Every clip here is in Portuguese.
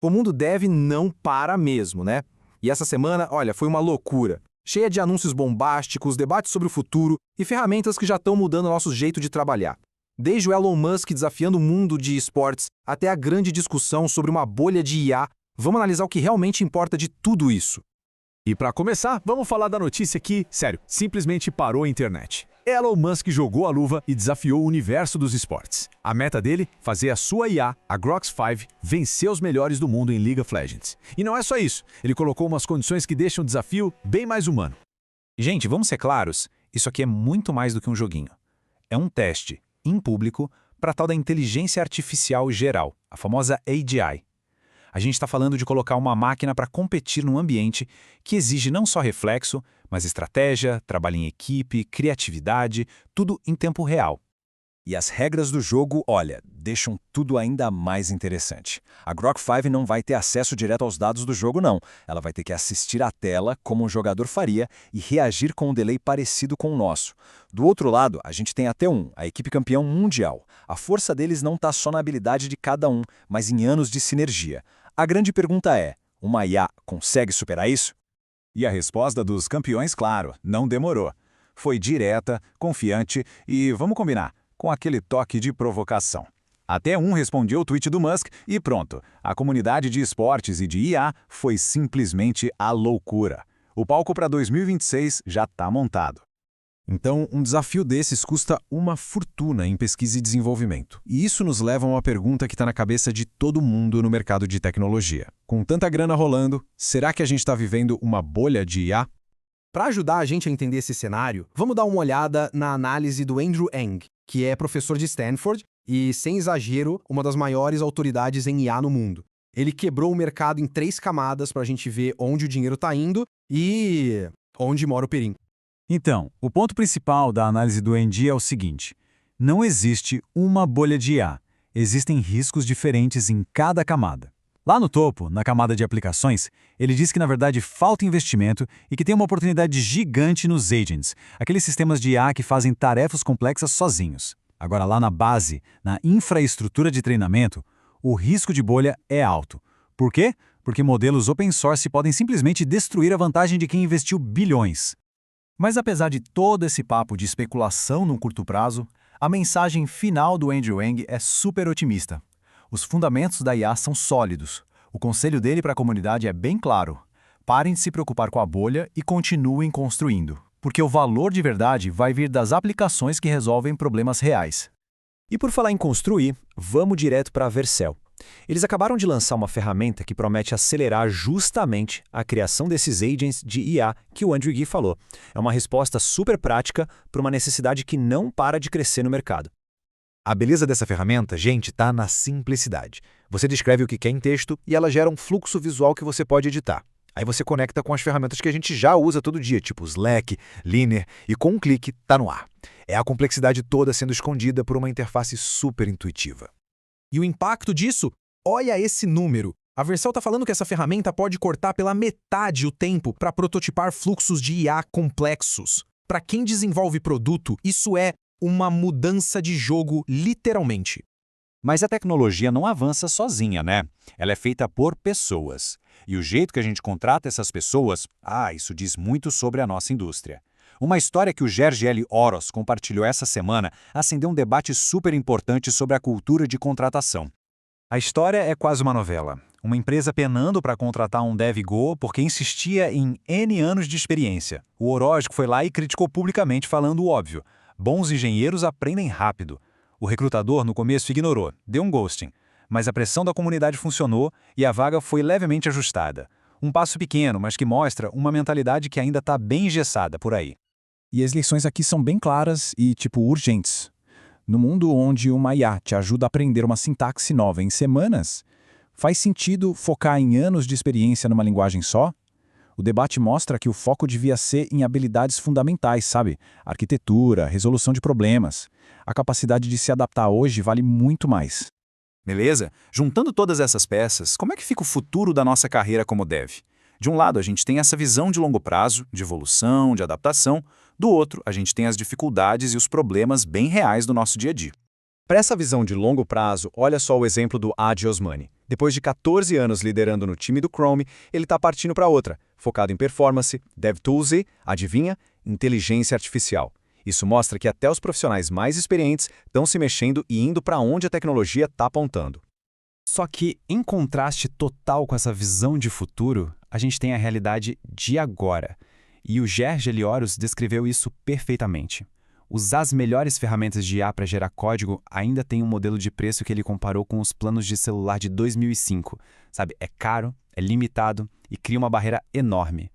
O mundo dev não para mesmo, né? E essa semana, olha, foi uma loucura. Cheia de anúncios bombásticos, debates sobre o futuro e ferramentas que já estão mudando o nosso jeito de trabalhar. Desde o Elon Musk desafiando o mundo de esportes até a grande discussão sobre uma bolha de IA, vamos analisar o que realmente importa de tudo isso. E para começar, vamos falar da notícia que, sério, simplesmente parou a internet. Elon Musk jogou a luva e desafiou o universo dos esportes. A meta dele? Fazer a sua IA, a Grok 5, vencer os melhores do mundo em League of Legends. E não é só isso, ele colocou umas condições que deixam o desafio bem mais humano. Gente, vamos ser claros, isso aqui é muito mais do que um joguinho. É um teste, em público, para a tal da inteligência artificial geral, a famosa AGI. A gente está falando de colocar uma máquina para competir num ambiente que exige não só reflexo, mas estratégia, trabalho em equipe, criatividade, tudo em tempo real. E as regras do jogo, olha, deixam tudo ainda mais interessante. A Grok 5 não vai ter acesso direto aos dados do jogo, não. Ela vai ter que assistir à tela como um jogador faria e reagir com um delay parecido com o nosso. Do outro lado, a gente tem a T1, a equipe campeão mundial. A força deles não está só na habilidade de cada um, mas em anos de sinergia. A grande pergunta é, uma IA consegue superar isso? E a resposta dos campeões, claro, não demorou. Foi direta, confiante e, vamos combinar, com aquele toque de provocação. Até um respondeu o tweet do Musk e pronto, a comunidade de esportes e de IA foi simplesmente a loucura. O palco para 2026 já está montado. Então, um desafio desses custa uma fortuna em pesquisa e desenvolvimento. E isso nos leva a uma pergunta que está na cabeça de todo mundo no mercado de tecnologia. Com tanta grana rolando, será que a gente está vivendo uma bolha de IA? Para ajudar a gente a entender esse cenário, vamos dar uma olhada na análise do Andrew Ng, que é professor de Stanford e, sem exagero, uma das maiores autoridades em IA no mundo. Ele quebrou o mercado em 3 camadas para a gente ver onde o dinheiro está indo e onde mora o perigo. Então, o ponto principal da análise do Andy é o seguinte: não existe uma bolha de IA, existem riscos diferentes em cada camada. Lá no topo, na camada de aplicações, ele diz que na verdade falta investimento e que tem uma oportunidade gigante nos agents, aqueles sistemas de IA que fazem tarefas complexas sozinhos. Agora lá na base, na infraestrutura de treinamento, o risco de bolha é alto. Por quê? Porque modelos open source podem simplesmente destruir a vantagem de quem investiu bilhões. Mas apesar de todo esse papo de especulação no curto prazo, a mensagem final do Andrew Ng é super otimista. Os fundamentos da IA são sólidos. O conselho dele para a comunidade é bem claro. Parem de se preocupar com a bolha e continuem construindo, porque o valor de verdade vai vir das aplicações que resolvem problemas reais. E por falar em construir, vamos direto para a Vercel. Eles acabaram de lançar uma ferramenta que promete acelerar justamente a criação desses agents de IA que o Andrew Ng falou. É uma resposta super prática para uma necessidade que não para de crescer no mercado. A beleza dessa ferramenta, gente, está na simplicidade. Você descreve o que quer em texto e ela gera um fluxo visual que você pode editar. Aí você conecta com as ferramentas que a gente já usa todo dia, tipo Slack, Liner, e com um clique está no ar. É a complexidade toda sendo escondida por uma interface super intuitiva. E o impacto disso? Olha esse número. A Vercel está falando que essa ferramenta pode cortar pela metade o tempo para prototipar fluxos de IA complexos. Para quem desenvolve produto, isso é uma mudança de jogo, literalmente. Mas a tecnologia não avança sozinha, né? Ela é feita por pessoas. E o jeito que a gente contrata essas pessoas, isso diz muito sobre a nossa indústria. Uma história que o George L. Oros compartilhou essa semana acendeu um debate super importante sobre a cultura de contratação. A história é quase uma novela. Uma empresa penando para contratar um dev Go porque insistia em N anos de experiência. O Orógico foi lá e criticou publicamente falando o óbvio. Bons engenheiros aprendem rápido. O recrutador no começo ignorou, deu um ghosting. Mas a pressão da comunidade funcionou e a vaga foi levemente ajustada. Um passo pequeno, mas que mostra uma mentalidade que ainda está bem engessada por aí. E as lições aqui são bem claras e, urgentes. No mundo onde uma IA te ajuda a aprender uma sintaxe nova em semanas, faz sentido focar em anos de experiência numa linguagem só? O debate mostra que o foco devia ser em habilidades fundamentais, sabe? Arquitetura, resolução de problemas. A capacidade de se adaptar hoje vale muito mais. Beleza? Juntando todas essas peças, como é que fica o futuro da nossa carreira como dev? De um lado, a gente tem essa visão de longo prazo, de evolução, de adaptação. Do outro, a gente tem as dificuldades e os problemas bem reais do nosso dia a dia. Para essa visão de longo prazo, olha só o exemplo do Adi Osmani, Depois de 14 anos liderando no time do Chrome, ele está partindo para outra, focado em performance, DevTools e, adivinha, inteligência artificial. Isso mostra que até os profissionais mais experientes estão se mexendo e indo para onde a tecnologia está apontando. Só que, em contraste total com essa visão de futuro, a gente tem a realidade de agora. E o Ger Gelioros descreveu isso perfeitamente. Usar as melhores ferramentas de IA para gerar código ainda tem um modelo de preço que ele comparou com os planos de celular de 2005. Sabe, é caro, é limitado e cria uma barreira enorme.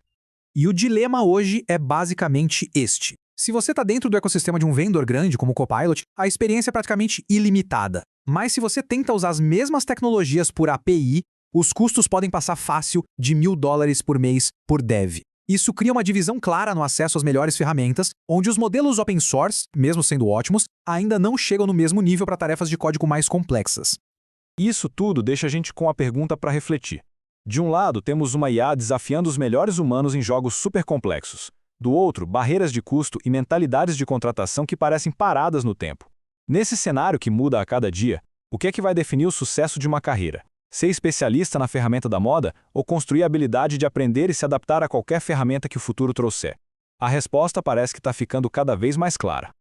E o dilema hoje é basicamente este. Se você está dentro do ecossistema de um vendedor grande como o Copilot, a experiência é praticamente ilimitada. Mas se você tenta usar as mesmas tecnologias por API, os custos podem passar fácil de $1.000 por mês por dev. Isso cria uma divisão clara no acesso às melhores ferramentas, onde os modelos open source, mesmo sendo ótimos, ainda não chegam no mesmo nível para tarefas de código mais complexas. Isso tudo deixa a gente com a pergunta para refletir. De um lado, temos uma IA desafiando os melhores humanos em jogos super complexos. Do outro, barreiras de custo e mentalidades de contratação que parecem paradas no tempo. Nesse cenário que muda a cada dia, o que é que vai definir o sucesso de uma carreira? Ser especialista na ferramenta da moda ou construir a habilidade de aprender e se adaptar a qualquer ferramenta que o futuro trouxer? A resposta parece que está ficando cada vez mais clara.